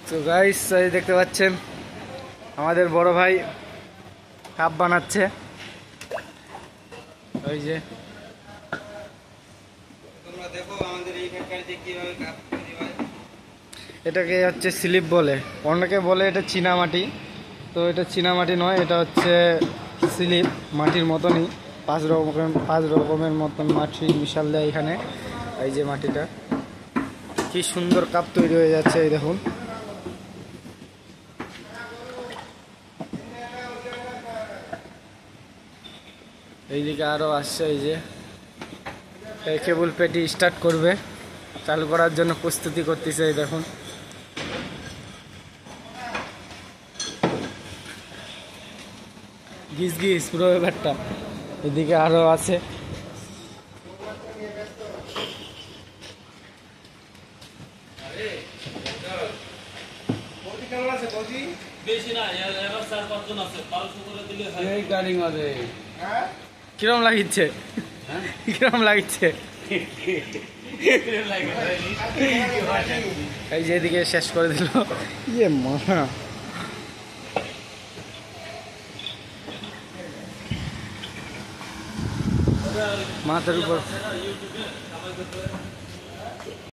তো গাইস এই দেখতে পাচ্ছেন আমাদের বড় ভাই কাপ বানাচ্ছে। ওই যে তোমরা দেখো আমাদের এই ফ্যাক্টরিতে কিভাবে কাপ তৈরি হয়। এটাকে হচ্ছে স্লিপ বলে, অনেকে বলে এটা চীনামাটি। তো এটা চীনামাটি নয়, এটা হচ্ছে স্লিপ, মাটির মতনই। পাঁচ রকমের মতন মাটি মিশাল দেয় এখানে। এই যে মাটিটা কি সুন্দর কাপ তৈরি হয়ে যাচ্ছে, এই দেখুন। এইদিকে আরো আসছে, এই যে এই কেবল পেটি স্টার্ট করবে, চালু করার জন্য প্রস্তুতি করতেছে। এই দেখুন গিস গিস পুরো ব্যাপারটা। এদিকে আরো আছে, কিরম লাগিচ্ছে, কিরম লাগিচ্ছে। এই যে এদিকে শেষ করে দিল, ইয়ে মা, মাথার উপর।